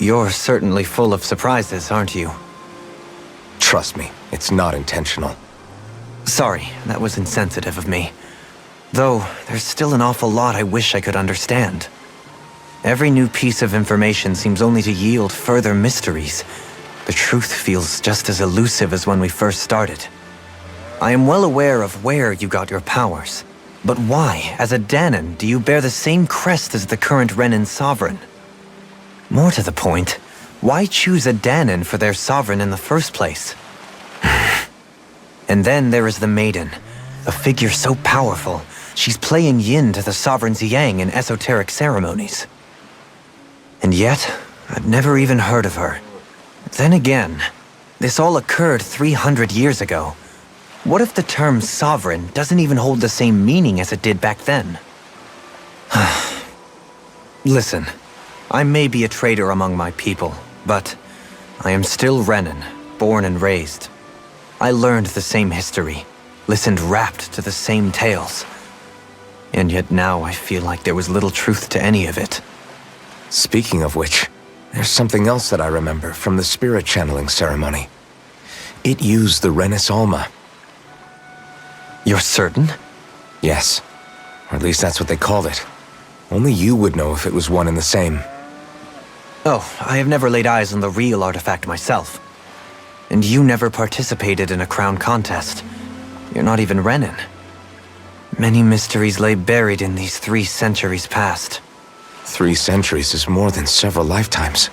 You're certainly full of surprises, aren't you? Trust me, it's not intentional. Sorry, that was insensitive of me. Though, there's still an awful lot I wish I could understand. Every new piece of information seems only to yield further mysteries. The truth feels just as elusive as when we first started. I am well aware of where you got your powers. But why, as a Danon, do you bear the same crest as the current Renan sovereign? More to the point, why choose a Danon for their sovereign in the first place? And then there is the Maiden, a figure so powerful, she's playing yin to the sovereign's yang in esoteric ceremonies. And yet, I've never even heard of her. Then again, this all occurred 300 years ago. What if the term sovereign doesn't even hold the same meaning as it did back then? Listen, I may be a traitor among my people, but I am still Renan, born and raised. I learned the same history, listened rapt to the same tales. And yet now I feel like there was little truth to any of it. Speaking of which, there's something else that I remember from the spirit channeling ceremony. It used the Renis Alma. You're certain? Yes. Or at least that's what they called it. Only you would know if it was one and the same. Oh, I have never laid eyes on the real artifact myself. And you never participated in a crown contest. You're not even Renan. Many mysteries lay buried in these 3 centuries past. 3 centuries is more than several lifetimes.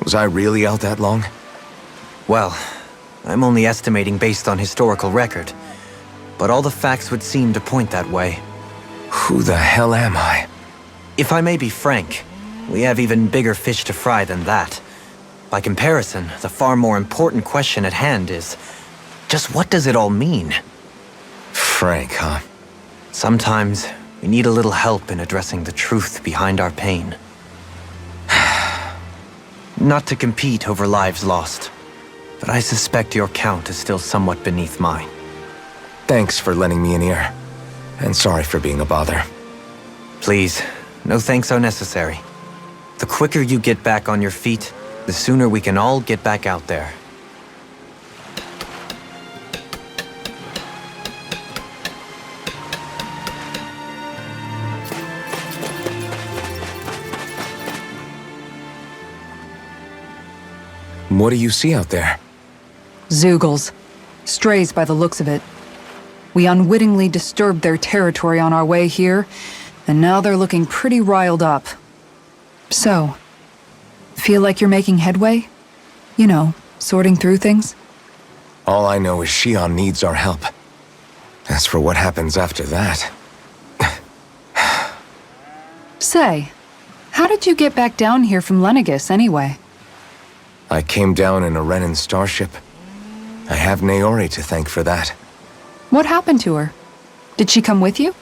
Was I really out that long? Well, I'm only estimating based on historical record. But all the facts would seem to point that way. Who the hell am I? If I may be frank, we have even bigger fish to fry than that. By comparison, the far more important question at hand is, just what does it all mean? Frank, huh? Sometimes, we need a little help in addressing the truth behind our pain. Not to compete over lives lost, but I suspect your count is still somewhat beneath mine. Thanks for lending me an ear. And sorry for being a bother. Please, no thanks are necessary. The quicker you get back on your feet, the sooner we can all get back out there. What do you see out there? Zeugles. Strays by the looks of it. We unwittingly disturbed their territory on our way here, and now they're looking pretty riled up. So, feel like you're making headway? You know, sorting through things? All I know is Shion needs our help. As for what happens after that... Say, how did you get back down here from Lenegis anyway? I came down in a Renan starship. I have Naori to thank for that. What happened to her? Did she come with you?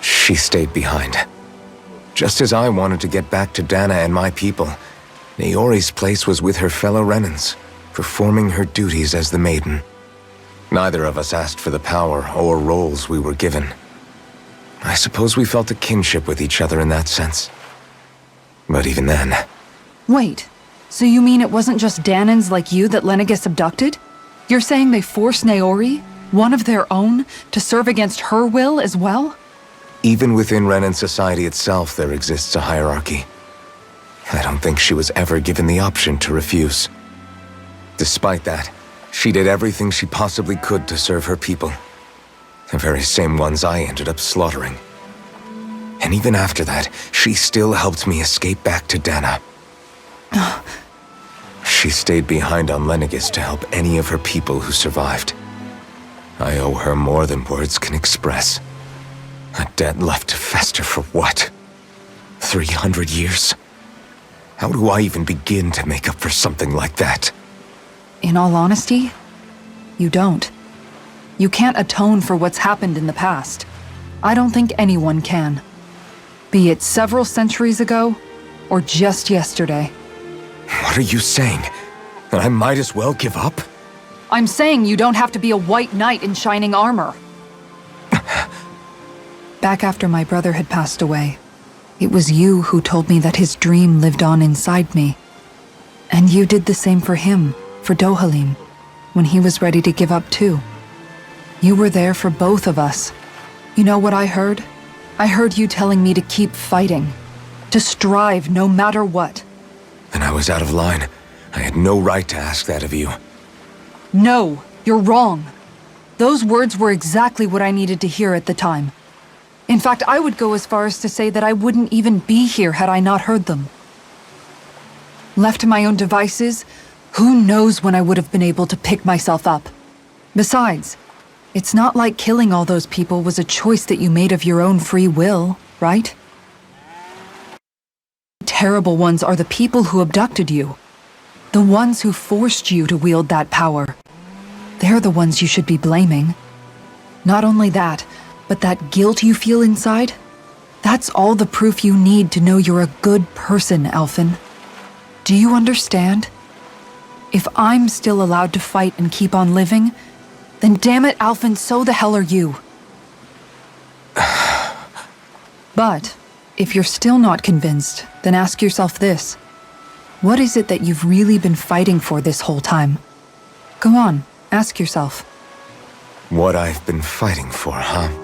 She stayed behind. Just as I wanted to get back to Dana and my people, Naori's place was with her fellow Renans, performing her duties as the Maiden. Neither of us asked for the power or roles we were given. I suppose we felt a kinship with each other in that sense. But even then... Wait, so you mean it wasn't just Danans like you that Lenegis abducted? You're saying they forced Naori, one of their own, to serve against her will as well? Even within Renan society itself, there exists a hierarchy. I don't think she was ever given the option to refuse. Despite that, she did everything she possibly could to serve her people. The very same ones I ended up slaughtering. And even after that, she still helped me escape back to Dana. She stayed behind on Lenegis to help any of her people who survived. I owe her more than words can express. A debt left to fester for what? 300 years? How do I even begin to make up for something like that? In all honesty, you don't. You can't atone for what's happened in the past. I don't think anyone can. Be it several centuries ago, or just yesterday. What are you saying? That I might as well give up? I'm saying you don't have to be a white knight in shining armor. Back after my brother had passed away, It was you who told me that his dream lived on inside me. And you did the same for him, for Dohalim, when he was ready to give up too. You were there for both of us. You know what I heard? I heard you telling me to keep fighting, to strive no matter what. And I was out of line. I had no right to ask that of you. No, you're wrong. Those words were exactly what I needed to hear at the time. In fact, I would go as far as to say that I wouldn't even be here had I not heard them. Left to my own devices, who knows when I would have been able to pick myself up. Besides, it's not like killing all those people was a choice that you made of your own free will, right? The terrible ones are the people who abducted you. The ones who forced you to wield that power. They're the ones you should be blaming. Not only that, but that guilt you feel inside, that's all the proof you need to know you're a good person, Alphen. Do you understand? If I'm still allowed to fight and keep on living, then damn it, Alphen, so the hell are you. But, if you're still not convinced, then ask yourself this. What is it that you've really been fighting for this whole time? Go on, ask yourself. What I've been fighting for, huh?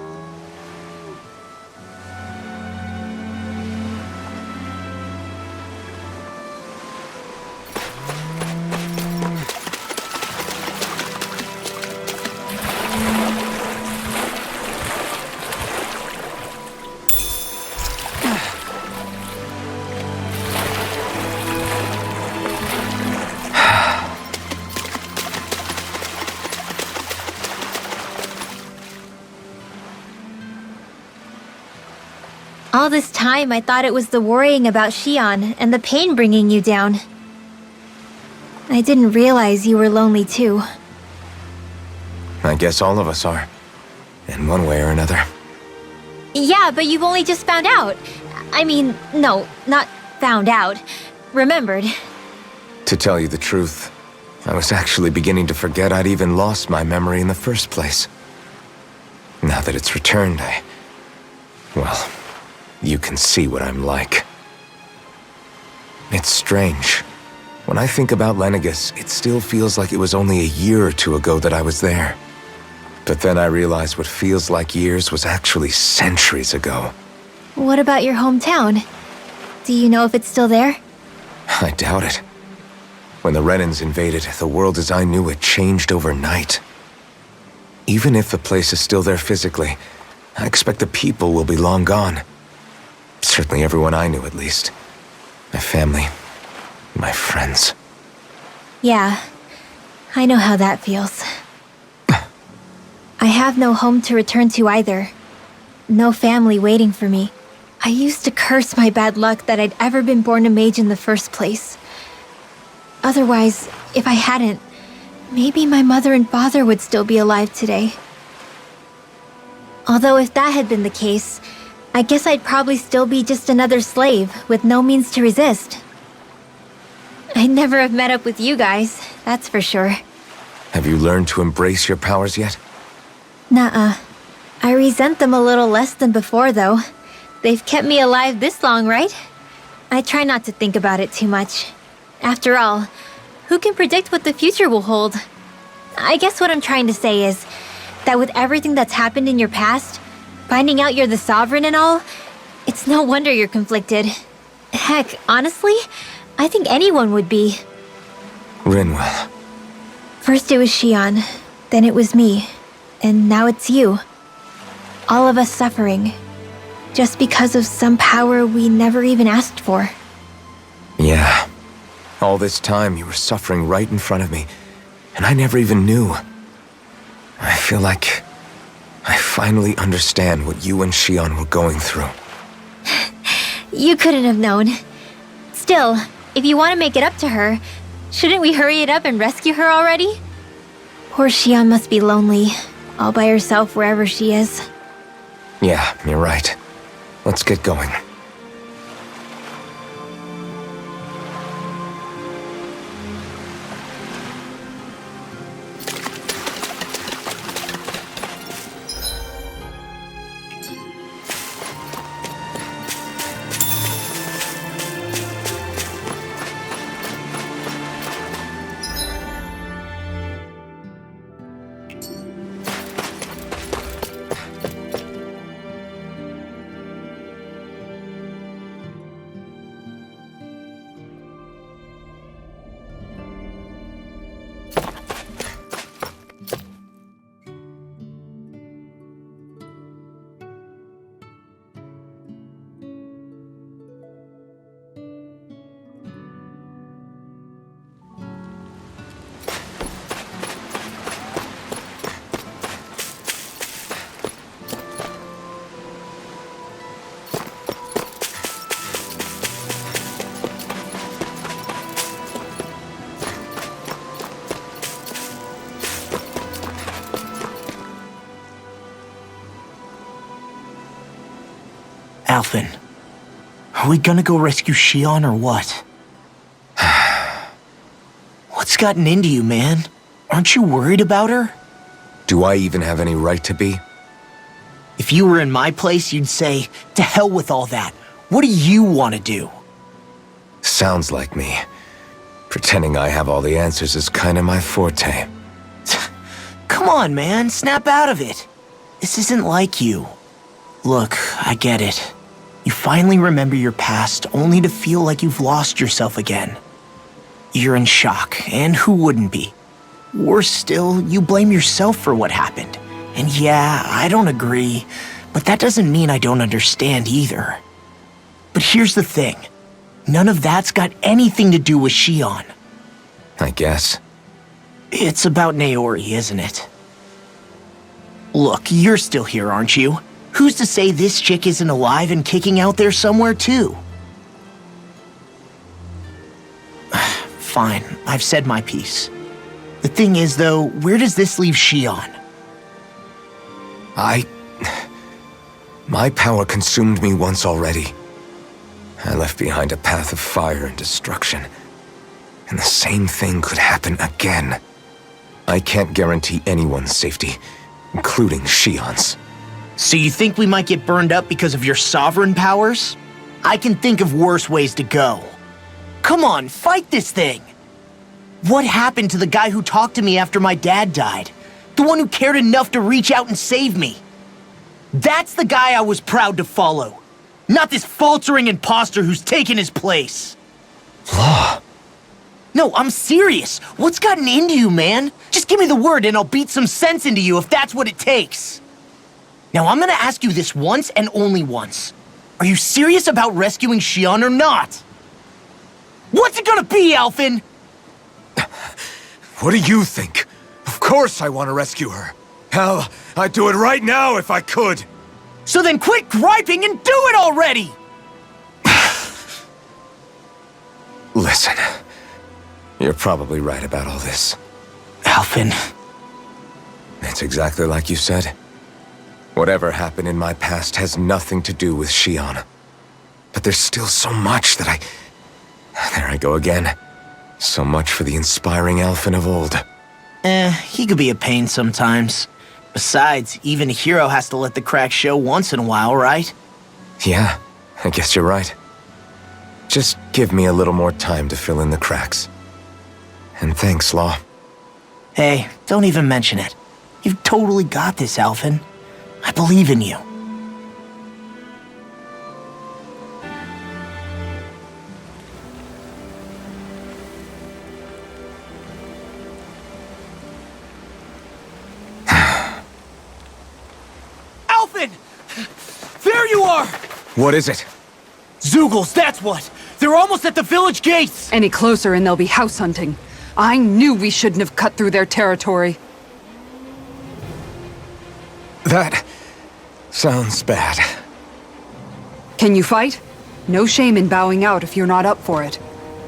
All this time, I thought it was the worrying about Xion and the pain bringing you down. I didn't realize you were lonely too. I guess all of us are. In one way or another. Yeah, but you've only just found out. I mean, no, not found out. Remembered. To tell you the truth, I was actually beginning to forget I'd even lost my memory in the first place. Now that it's returned, well, you can see what I'm like. It's strange. When I think about Lenegus, it still feels like it was only a year or two ago that I was there. But then I realized what feels like years was actually centuries ago. What about your hometown? Do you know if it's still there? I doubt it. When the Renans invaded, the world as I knew it changed overnight. Even if the place is still there physically, I expect the people will be long gone. Certainly everyone I knew, at least. My family, my friends. Yeah, I know how that feels. I have no home to return to either. No family waiting for me. I used to curse my bad luck that I'd ever been born a mage in the first place. Otherwise, if I hadn't, maybe my mother and father would still be alive today. Although if that had been the case, I guess I'd probably still be just another slave with no means to resist. I'd never have met up with you guys, that's for sure. Have you learned to embrace your powers yet? Nuh-uh. I resent them a little less than before, though. They've kept me alive this long, right? I try not to think about it too much. After all, who can predict what the future will hold? I guess what I'm trying to say is that with everything that's happened in your past, finding out you're the Sovereign and all, it's no wonder you're conflicted. Heck, honestly, I think anyone would be. Rinwell. First it was Xion, then it was me, and now it's you. All of us suffering, just because of some power we never even asked for. Yeah. All this time you were suffering right in front of me, and I never even knew. I feel like I finally understand what you and Xion were going through. You couldn't have known. Still, if you want to make it up to her, shouldn't we hurry it up and rescue her already? Poor Xion must be lonely, all by herself wherever she is. Yeah, you're right. Let's get going. Alphen, are we gonna go rescue Shion or what? What's gotten into you, man? Aren't you worried about her? Do I even have any right to be? If you were in my place, you'd say, to hell with all that. What do you want to do? Sounds like me. Pretending I have all the answers is kind of my forte. Come on, man, snap out of it. This isn't like you. Look, I get it. You finally remember your past, only to feel like you've lost yourself again. You're in shock, and who wouldn't be? Worse still, you blame yourself for what happened. And yeah, I don't agree, but that doesn't mean I don't understand either. But here's the thing. None of that's got anything to do with Shion. I guess. It's about Naori, isn't it? Look, you're still here, aren't you? Who's to say this chick isn't alive and kicking out there somewhere too? Fine, I've said my piece. The thing is, though, where does this leave Shion? My power consumed me once already. I left behind a path of fire and destruction. And the same thing could happen again. I can't guarantee anyone's safety, including Shion's. So you think we might get burned up because of your sovereign powers? I can think of worse ways to go. Come on, fight this thing! What happened to the guy who talked to me after my dad died? The one who cared enough to reach out and save me? That's the guy I was proud to follow. Not this faltering imposter who's taken his place. Law. No, I'm serious. What's gotten into you, man? Just give me the word and I'll beat some sense into you if that's what it takes. Now, I'm gonna ask you this once and only once. Are you serious about rescuing Shion or not? What's it gonna be, Alphen? What do you think? Of course I want to rescue her. Hell, I'd do it right now if I could. So then quit griping and do it already! Listen, you're probably right about all this. Alphen. It's exactly like you said. Whatever happened in my past has nothing to do with Shion. But there's still so much that There I go again. So much for the inspiring Alphen of old. He could be a pain sometimes. Besides, even a hero has to let the cracks show once in a while, right? Yeah, I guess you're right. Just give me a little more time to fill in the cracks. And thanks, Law. Hey, don't even mention it. You've totally got this, Alphen. I believe in you. Alphen! There you are! What is it? Zeugles, that's what! They're almost at the village gates! Any closer and they'll be house hunting. I knew we shouldn't have cut through their territory. That sounds bad. Can you fight? No shame in bowing out if you're not up for it.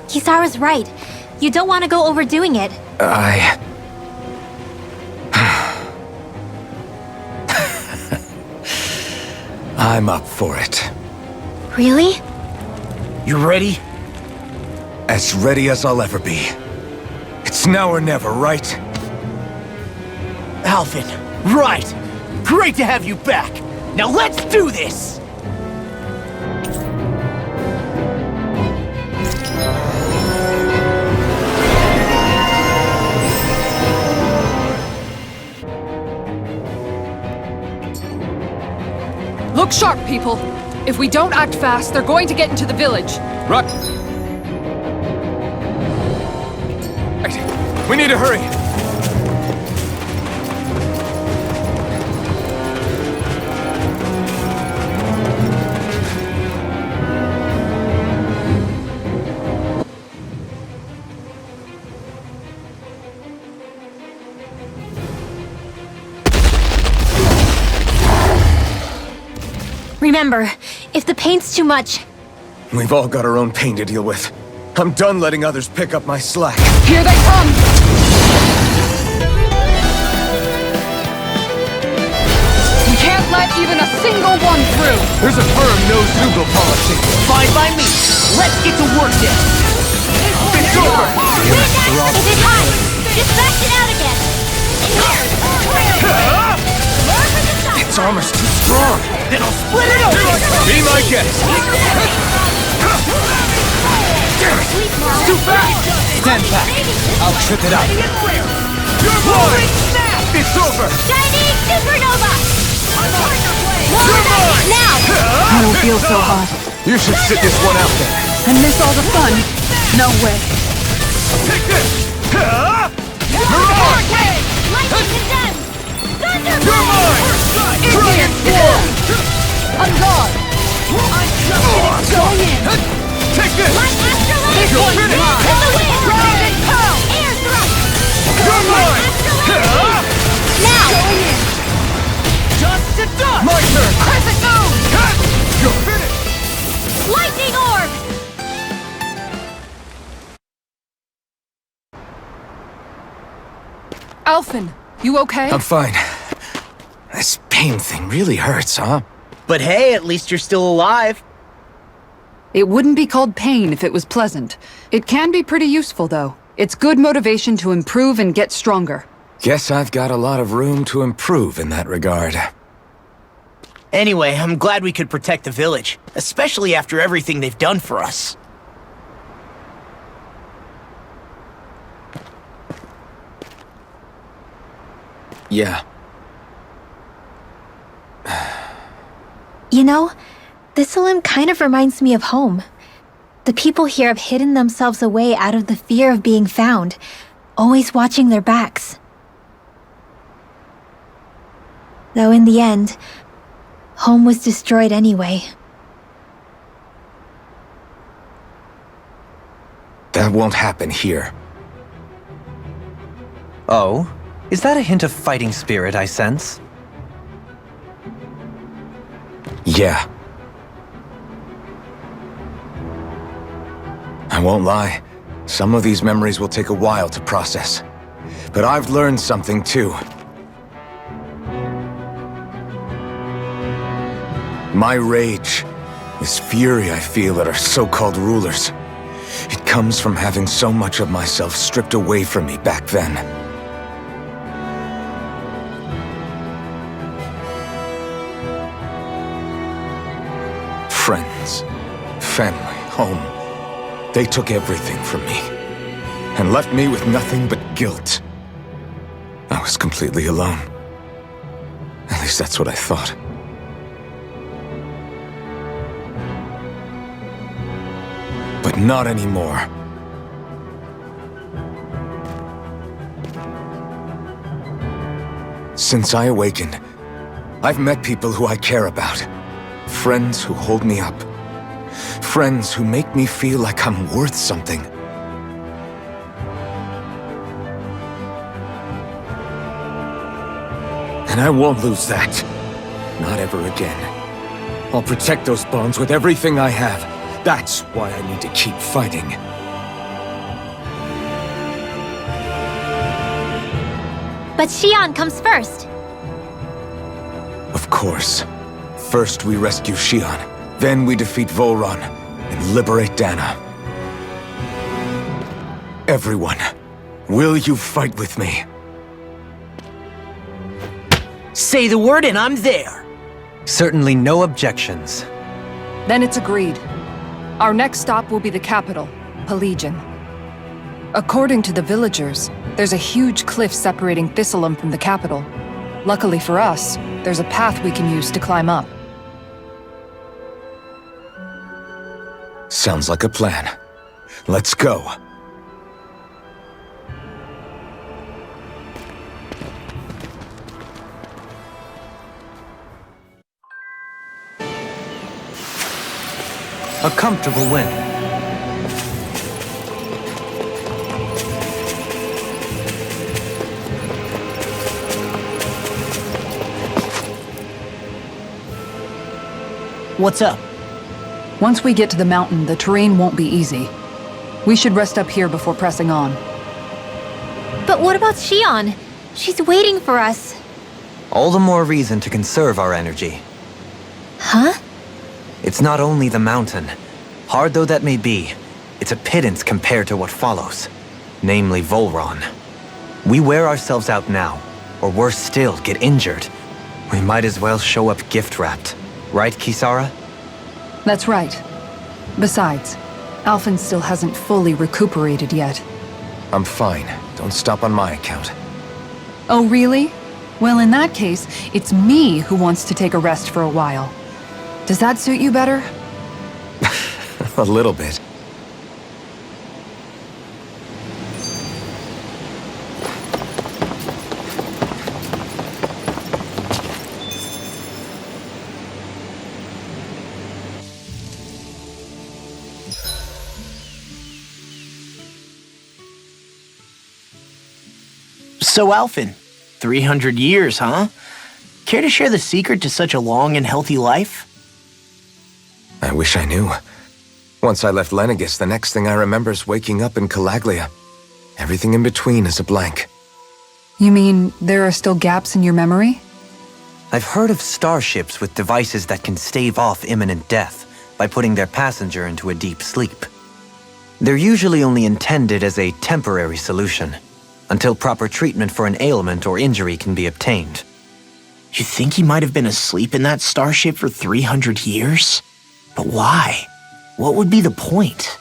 Kisara's right. You don't want to go overdoing it. I'm up for it. Really? You ready? As ready as I'll ever be. It's now or never, right? Alphen, right! Great to have you back! Now let's do this! Look sharp, people! If we don't act fast, they're going to get into the village. Right. We need to hurry. Remember, if the pain's too much... We've all got our own pain to deal with. I'm done letting others pick up my slack. Here they come! We can't let even a single one through! There's a firm no-Zoogle policy. Fine by me. Let's get to work then. It's over! Is it hot? Just bash it out again. Its armor's too strong. Then I'll split it open. Be my guest. Damn it! It's too fast! Stand back. I'll trip it up. You're mine! It's over! Chinese supernova! You're mine! Now! I don't feel so hot. You should sit this one out then. And miss all the fun? No way. Take this! You're on! Lightning condemned! Thunderbolt! You're mine! Dragon Form! On guard! Going in! Take this! Light astrolabe! This one's To mine! the wind! Dragon pound! Air thrust! You're mine! Now! Going in! Dust to dust. My turn! Crescent moon! You're finished! Lightning orb! Alphen, you okay? I'm fine. This pain thing really hurts, huh? But hey, at least you're still alive. It wouldn't be called pain if it was pleasant. It can be pretty useful, though. It's good motivation to improve and get stronger. Guess I've got a lot of room to improve in that regard. Anyway, I'm glad we could protect the village, especially after everything they've done for us. Yeah. You know, Thistleum kind of reminds me of home. The people here have hidden themselves away out of the fear of being found, always watching their backs. Though in the end, home was destroyed anyway. That won't happen here. Oh? Is that a hint of fighting spirit I sense? Yeah. I won't lie. Some of these memories will take a while to process. But I've learned something too. My rage, this fury I feel at our so-called rulers, it comes from having so much of myself stripped away from me back then. Friends, family, home. They took everything from me and left me with nothing but guilt. I was completely alone. At least that's what I thought. But not anymore. Since I awakened, I've met people who I care about. Friends who hold me up. Friends who make me feel like I'm worth something. And I won't lose that. Not ever again. I'll protect those bonds with everything I have. That's why I need to keep fighting. But Xion comes first. Of course. First we rescue Xion, then we defeat Volron and liberate Dana. Everyone, will you fight with me? Say the word and I'm there. Certainly no objections. Then it's agreed. Our next stop will be the capital, Pelegion. According to the villagers, there's a huge cliff separating Thistleum from the capital. Luckily for us, there's a path we can use to climb up. Sounds like a plan. Let's go. A comfortable win. What's up? Once we get to the mountain, the terrain won't be easy. We should rest up here before pressing on. But what about Xion? She's waiting for us. All the more reason to conserve our energy. Huh? It's not only the mountain. Hard though that may be, it's a pittance compared to what follows. Namely Volron. We wear ourselves out now, or worse still, get injured. We might as well show up gift-wrapped. Right, Kisara? That's right. Besides, Alphen still hasn't fully recuperated yet. I'm fine. Don't stop on my account. Oh, really? Well, in that case, it's me who wants to take a rest for a while. Does that suit you better? A little bit. So, Alphen, 300 years, huh? Care to share the secret to such a long and healthy life? I wish I knew. Once I left Lenegis, the next thing I remember is waking up in Calaglia. Everything in between is a blank. You mean there are still gaps in your memory? I've heard of starships with devices that can stave off imminent death by putting their passenger into a deep sleep. They're usually only intended as a temporary solution, until proper treatment for an ailment or injury can be obtained. You think he might have been asleep in that starship for 300 years? But why? What would be the point?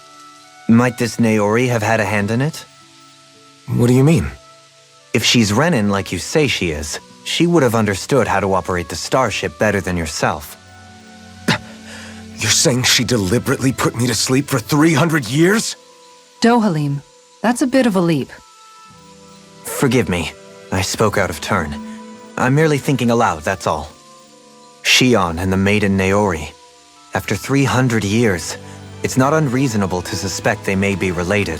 Might this Naori have had a hand in it? What do you mean? If she's Renin like you say she is, she would have understood how to operate the starship better than yourself. You're saying she deliberately put me to sleep for 300 years? Dohalim, that's a bit of a leap. Forgive me, I spoke out of turn. I'm merely thinking aloud, that's all. Shion and the maiden Naori. After 300 years, it's not unreasonable to suspect they may be related.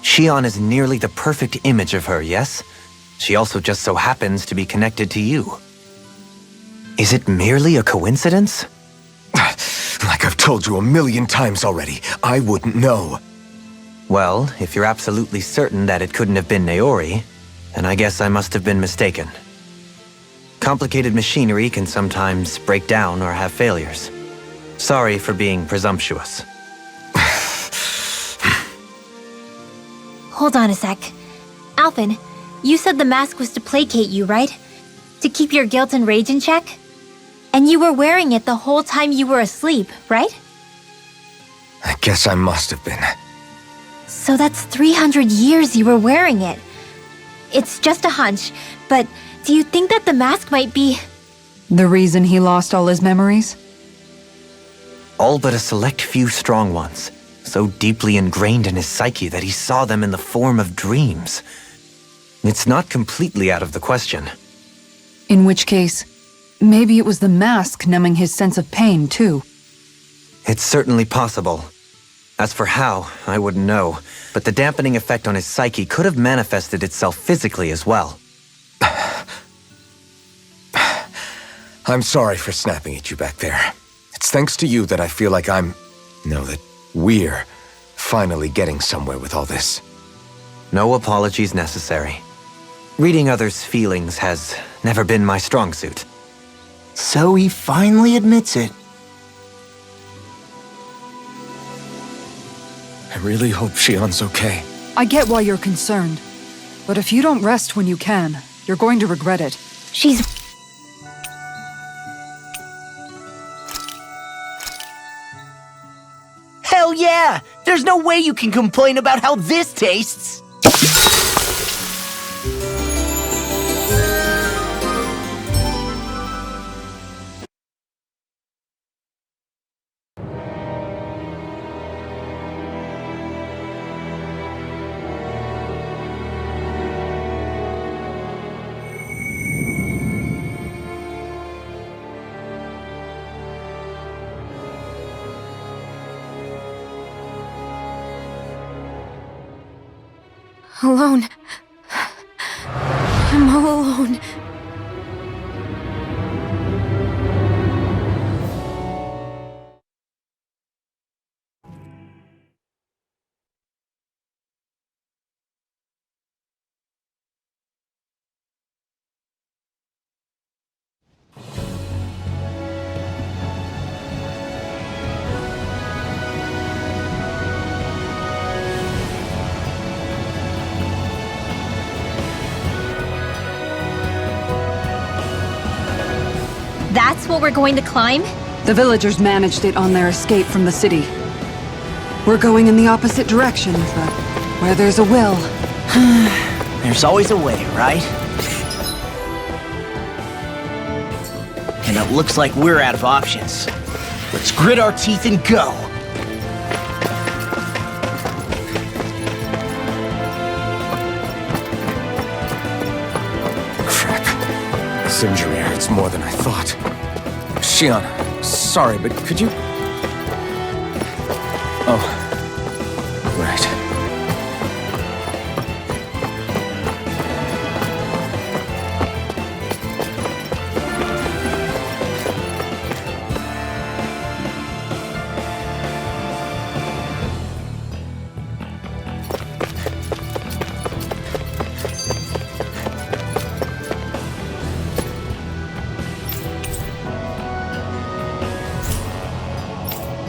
Shion is nearly the perfect image of her, yes? She also just so happens to be connected to you. Is it merely a coincidence? Like I've told you a million times already, I wouldn't know. Well, if you're absolutely certain that it couldn't have been Naori, then I guess I must have been mistaken. Complicated machinery can sometimes break down or have failures. Sorry for being presumptuous. Hold on a sec. Alphen, you said the mask was to placate you, right? To keep your guilt and rage in check? And you were wearing it the whole time you were asleep, right? I guess I must have been. So that's 300 years you were wearing it. It's just a hunch, but do you think that the mask might be... The reason he lost all his memories? All but a select few strong ones, so deeply ingrained in his psyche that he saw them in the form of dreams. It's not completely out of the question. In which case, maybe it was the mask numbing his sense of pain, too. It's certainly possible. As for how, I wouldn't know, but the dampening effect on his psyche could have manifested itself physically as well. I'm sorry for snapping at you back there. It's thanks to you that I feel like that we're finally getting somewhere with all this. No apologies necessary. Reading others' feelings has never been my strong suit. So he finally admits it. I really hope Shion's okay. I get why you're concerned. But if you don't rest when you can, you're going to regret it. She's... Hell yeah! There's no way you can complain about how this tastes! alone. I'm all alone. this what we're going to climb? The villagers managed it on their escape from the city. We're going in the opposite direction, but where there's a will... There's always a way, right? And it looks like we're out of options. Let's grit our teeth and go. Crap. This injury hurts more than I thought. Shion, sorry, but could you... Oh. Right.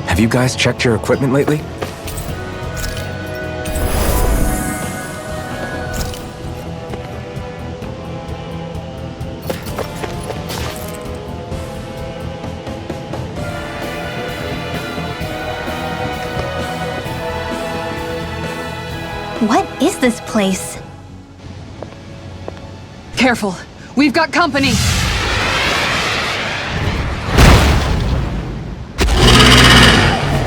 Have you guys checked your equipment lately? What is this place? Careful! We've got company!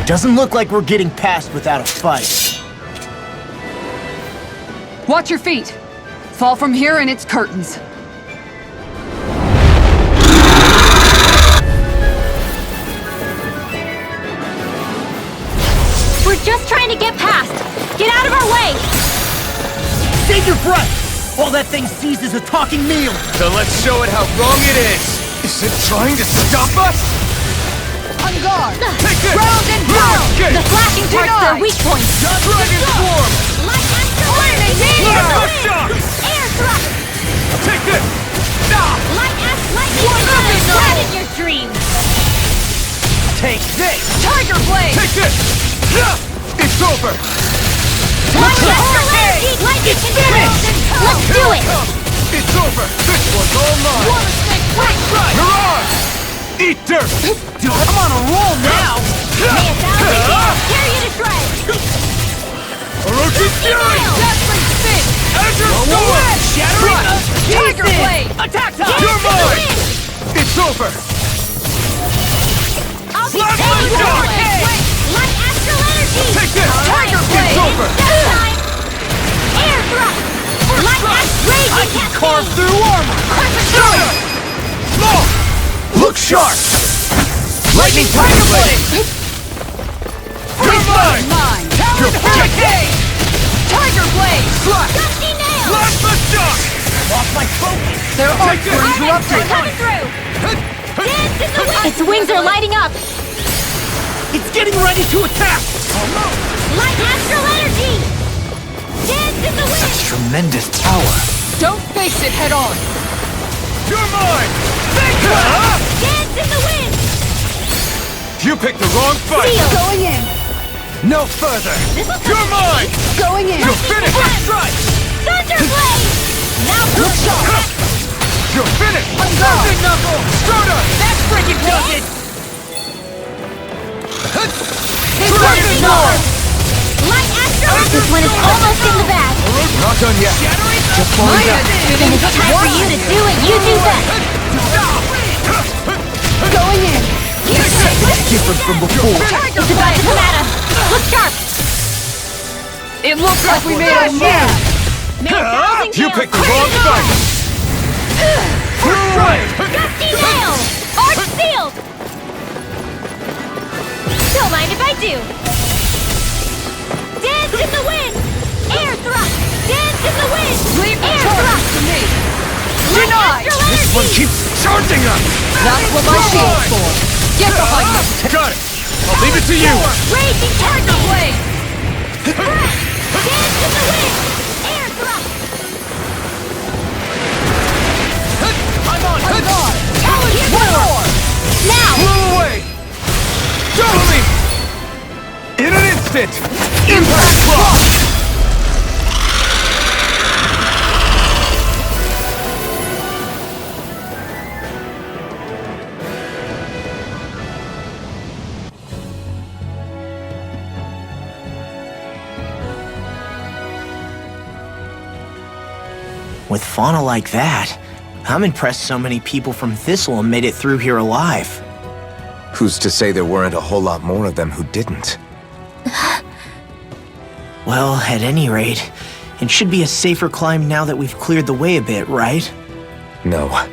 Doesn't look like we're getting past without a fight. Watch your feet! Fall from here and it's curtains. We're just trying to get past. Get out of our way! Save your breath! All that thing sees is a talking meal! So let's show it how wrong it is! Is it trying to stop us? On guard! Take it! Ground and pound! Get The flashing parts are weak points! Dragon form! Light astrolator! Plasma shock! Air thrust! Take this! Lightning spread in your dreams! Take this! Tiger blade! Take this! It's over! Lightning finished! Let's do it! It's over! This one's all mine! Mirage! Eat dirt! Dude, I'm on a roll now! May a thousand hands tear you to shreds! Orochi Fury! Dazzling spin! Azure Storm! Shattering us! Tiger blade! Attack time! You're mine! It's over! I'll be Plasma taking shock! Light astral energy! Take this! Tiger It's blade! over! Death time! Air thrust! Light astral rage I can carve through armor! Look! Look sharp! Lightning Tiger Blade! You're mine! Mine! You're Hurricane! Tiger blade! Slash! Dusty nail! Plasma shock! Off my focus! Their arcs it! were interrupted! They're coming through! Dance in the wind! Its wings are lighting up! It's getting ready to attack! Light astral energy! Dance in the wind! Such tremendous power. Don't face it head on! You're mine! Dance in the wind! You picked the wrong fight! Seal! Going in! No further! This will You're mine! Going in! You're finished! Strike! Thunderblade! Now Look sharp! You're finished! Thunder Knuckle! Strota! That freaking does it! Dragon Form! Light astral! This one is almost in the bag! Not done yet. Just falling down. Then it's time for you to do what you do best! Going in! Different from before. Tiger It's about to come at us! Look sharp! It looks like we made a move! May a thousand You nails picked the tear wrong you fight! Through away! Dusty nail! Arch sealed! Don't mind if I do! Dance in the wind! Air thrust! Dance in the wind! Leave the Air charge thrust! to me! Light Denied! astral This one energy! keeps charging us! That's what my shield's for! Get behind me! Got it! I'll leave it to you! Raging Tiger blade! Dance in the wind! Air thrust! I'm on! On guard! Challenge Here's one more! Now! Blew away! Totally! In an instant! Impact block! With fauna like that, I'm impressed so many people from Thistle made it through here alive. Who's to say there weren't a whole lot more of them who didn't? Well, at any rate, it should be a safer climb now that we've cleared the way a bit, right? No.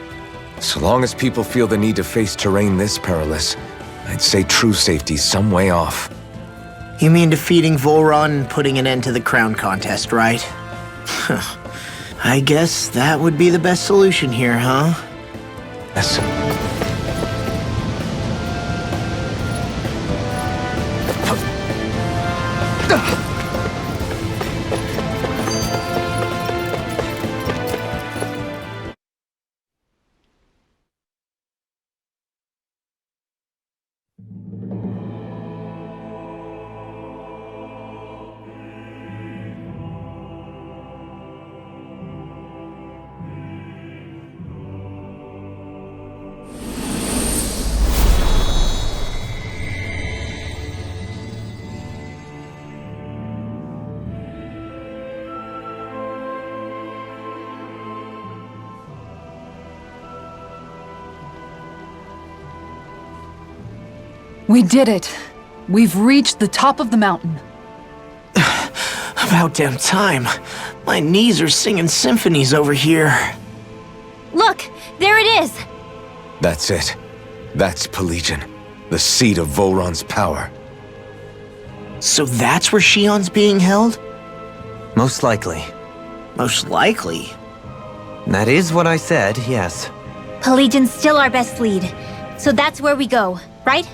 So long as people feel the need to face terrain this perilous, I'd say true safety's some way off. You mean defeating Volron and putting an end to the crown contest, right? I guess that would be the best solution here, huh? Yes. We did it. We've reached the top of the mountain. About damn time. My knees are singing symphonies over here. Look, there it is! That's it. That's Pelegion, the seat of Volron's power. So that's where Shion's being held? Most likely. Most likely. That is what I said, yes. Pelegion's still our best lead, so that's where we go, right?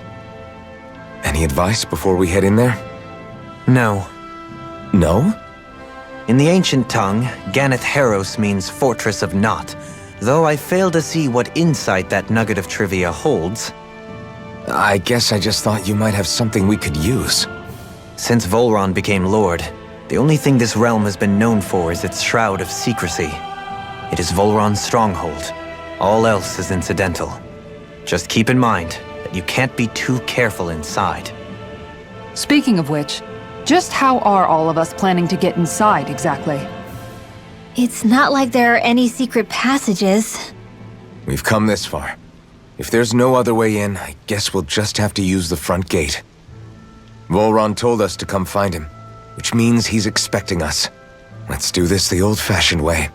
Any advice before we head in there? No. No? In the ancient tongue, Ganeth Heros means Fortress of Naught, though I fail to see what insight that nugget of trivia holds. I guess I just thought you might have something we could use. Since Volron became Lord, the only thing this realm has been known for is its shroud of secrecy. It is Volron's stronghold. All else is incidental. Just keep in mind that you can't be too careful inside. Speaking of which, just how are all of us planning to get inside exactly? It's not like there are any secret passages. We've come this far. If there's no other way in, I guess we'll just have to use the front gate. Volron told us to come find him, which means he's expecting us. Let's do this the old-fashioned way.